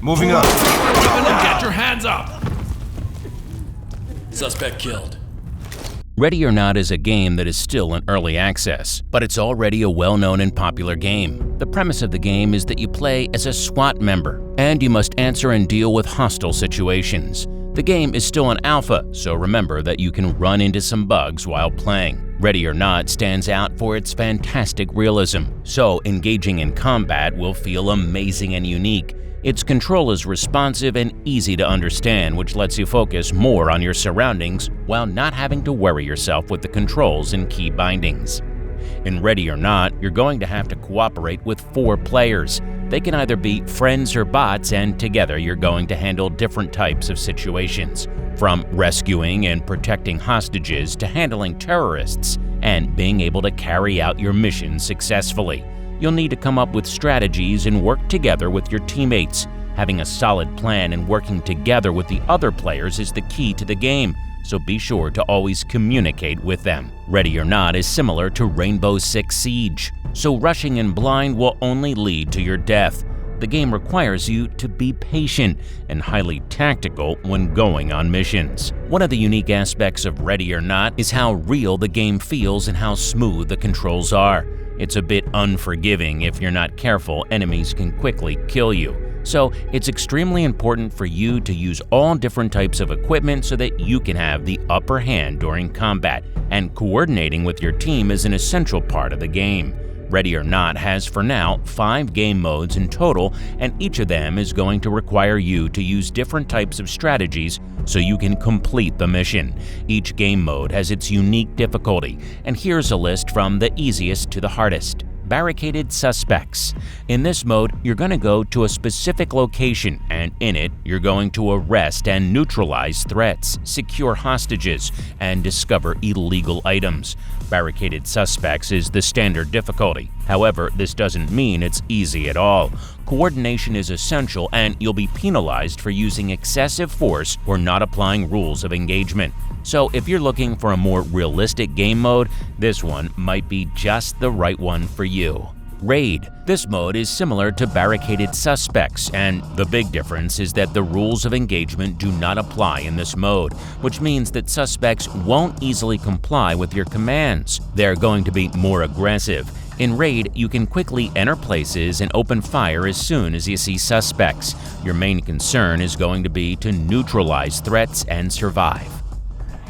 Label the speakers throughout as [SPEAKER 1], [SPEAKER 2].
[SPEAKER 1] Moving up.
[SPEAKER 2] Get your hands up!
[SPEAKER 3] Suspect killed.
[SPEAKER 4] Ready or Not is a game that is still in early access, but it's already a well-known and popular game. The premise of the game is that you play as a SWAT member, and you must answer and deal with hostile situations. The game is still in alpha, so remember that you can run into some bugs while playing. Ready or Not stands out for its fantastic realism, so engaging in combat will feel amazing and unique. Its control is responsive and easy to understand, which lets you focus more on your surroundings while not having to worry yourself with the controls and key bindings. In Ready or Not, you're going to have to cooperate with 4 players. They can either be friends or bots, and together you're going to handle different types of situations, from rescuing and protecting hostages to handling terrorists and being able to carry out your mission successfully. You'll need to come up with strategies and work together with your teammates. Having a solid plan and working together with the other players is the key to the game, so be sure to always communicate with them. Ready or Not is similar to Rainbow Six Siege, so rushing in blind will only lead to your death. The game requires you to be patient and highly tactical when going on missions. One of the unique aspects of Ready or Not is how real the game feels and how smooth the controls are. It's a bit unforgiving. If you're not careful, enemies can quickly kill you. So it's extremely important for you to use all different types of equipment so that you can have the upper hand during combat, and coordinating with your team is an essential part of the game. Ready or Not has for now 5 game modes in total, and each of them is going to require you to use different types of strategies so you can complete the mission. Each game mode has its unique difficulty, and here's a list from the easiest to the hardest. Barricaded Suspects. In this mode, you're going to go to a specific location, and in it, you're going to arrest and neutralize threats, secure hostages, and discover illegal items. Barricaded Suspects is the standard difficulty. However, this doesn't mean it's easy at all. Coordination is essential, and you'll be penalized for using excessive force or not applying rules of engagement. So if you're looking for a more realistic game mode, this one might be just the right one for you. Raid. This mode is similar to Barricaded Suspects, and the big difference is that the rules of engagement do not apply in this mode, which means that suspects won't easily comply with your commands. They're going to be more aggressive. In Raid, you can quickly enter places and open fire as soon as you see suspects. Your main concern is going to be to neutralize threats and survive.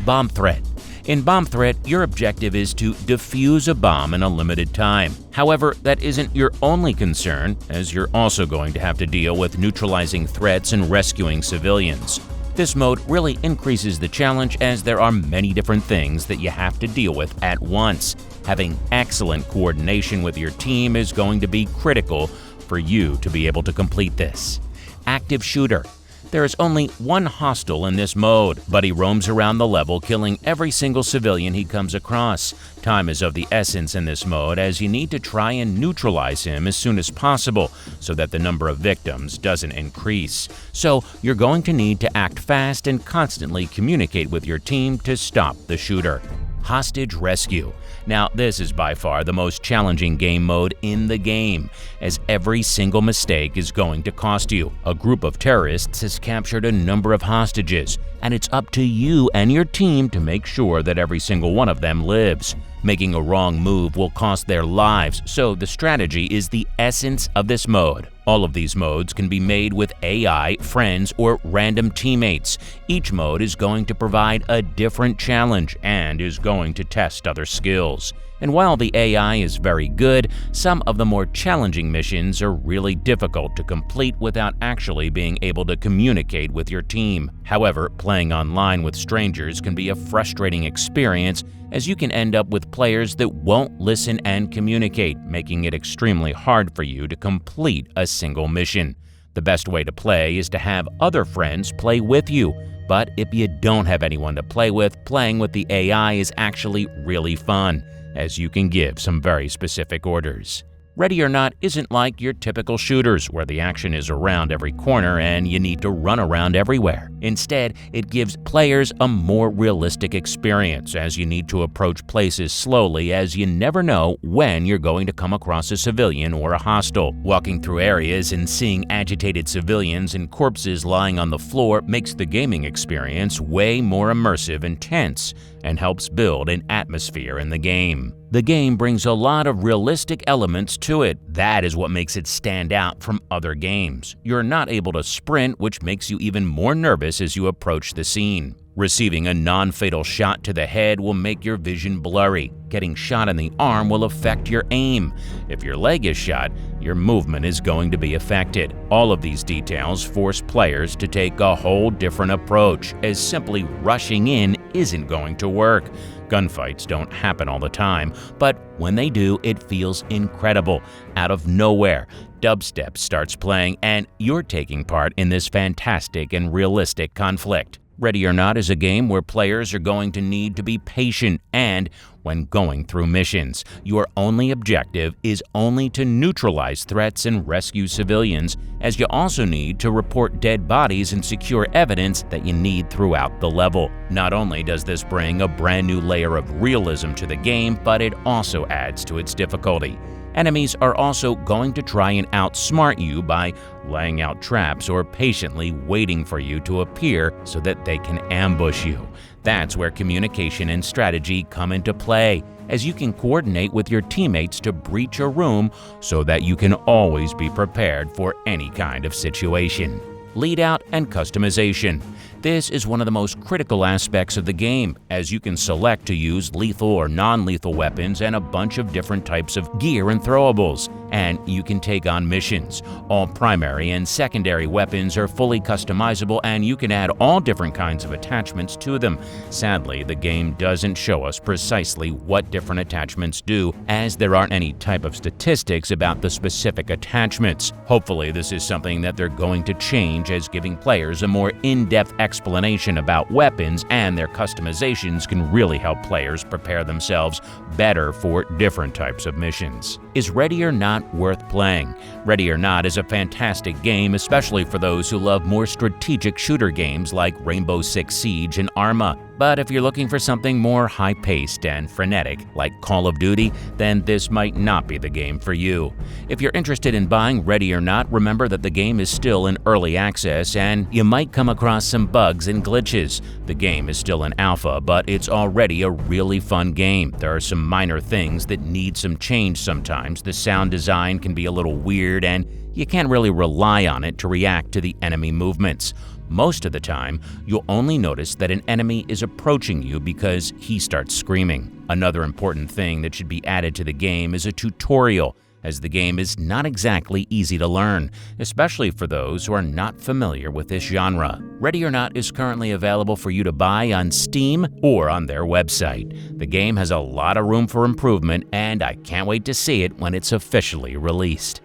[SPEAKER 4] Bomb Threat. In Bomb Threat, your objective is to defuse a bomb in a limited time. However, that isn't your only concern, as you're also going to have to deal with neutralizing threats and rescuing civilians. This mode really increases the challenge, as there are many different things that you have to deal with at once. Having excellent coordination with your team is going to be critical for you to be able to complete this. Active Shooter. There is only one hostile in this mode, but he roams around the level killing every single civilian he comes across. Time is of the essence in this mode, as you need to try and neutralize him as soon as possible so that the number of victims doesn't increase. So you're going to need to act fast and constantly communicate with your team to stop the shooter. Hostage Rescue. Now, this is by far the most challenging game mode in the game, as every single mistake is going to cost you. A group of terrorists has captured a number of hostages, and it's up to you and your team to make sure that every single one of them lives. Making a wrong move will cost their lives, so the strategy is the essence of this mode. All of these modes can be made with AI, friends, or random teammates. Each mode is going to provide a different challenge and is going to test other skills. And while the AI is very good, some of the more challenging missions are really difficult to complete without actually being able to communicate with your team. However, playing online with strangers can be a frustrating experience, as you can end up with players that won't listen and communicate, making it extremely hard for you to complete a single mission. The best way to play is to have other friends play with you, but if you don't have anyone to play with, playing with the AI is actually really fun, as you can give some very specific orders. Ready or Not isn't like your typical shooters where the action is around every corner and you need to run around everywhere. Instead, it gives players a more realistic experience as you need to approach places slowly as you never know when you're going to come across a civilian or a hostile. Walking through areas and seeing agitated civilians and corpses lying on the floor makes the gaming experience way more immersive and tense and helps build an atmosphere in the game. The game brings a lot of realistic elements to it. That is what makes it stand out from other games. You're not able to sprint, which makes you even more nervous as you approach the scene. Receiving a non-fatal shot to the head will make your vision blurry. Getting shot in the arm will affect your aim. If your leg is shot, your movement is going to be affected. All of these details force players to take a whole different approach, as simply rushing in isn't going to work. Gunfights don't happen all the time, but when they do, it feels incredible. Out of nowhere, dubstep starts playing and you're taking part in this fantastic and realistic conflict. Ready or Not is a game where players are going to need to be patient and, when going through missions, your only objective is only to neutralize threats and rescue civilians, as you also need to report dead bodies and secure evidence that you need throughout the level. Not only does this bring a brand new layer of realism to the game, but it also adds to its difficulty. Enemies are also going to try and outsmart you by laying out traps or patiently waiting for you to appear so that they can ambush you. That's where communication and strategy come into play, as you can coordinate with your teammates to breach a room so that you can always be prepared for any kind of situation. Lead out and customization. This is one of the most critical aspects of the game, as you can select to use lethal or non-lethal weapons and a bunch of different types of gear and throwables, and you can take on missions. All primary and secondary weapons are fully customizable, and you can add all different kinds of attachments to them. Sadly, the game doesn't show us precisely what different attachments do, as there aren't any type of statistics about the specific attachments. Hopefully, this is something that they're going to change, as giving players a more in-depth explanation about weapons and their customizations can really help players prepare themselves better for different types of missions. Is Ready or Not worth playing? Ready or Not is a fantastic game, especially for those who love more strategic shooter games like Rainbow Six Siege and Arma. But if you're looking for something more high-paced and frenetic, like Call of Duty, then this might not be the game for you. If you're interested in buying Ready or Not, remember that the game is still in early access and you might come across some bugs and glitches. The game is still in alpha, but it's already a really fun game. There are some minor things that need some change sometimes. The sound design can be a little weird and you can't really rely on it to react to the enemy movements. Most of the time, you'll only notice that an enemy is approaching you because he starts screaming. Another important thing that should be added to the game is a tutorial, as the game is not exactly easy to learn, especially for those who are not familiar with this genre. Ready or Not is currently available for you to buy on Steam or on their website. The game has a lot of room for improvement, and I can't wait to see it when it's officially released.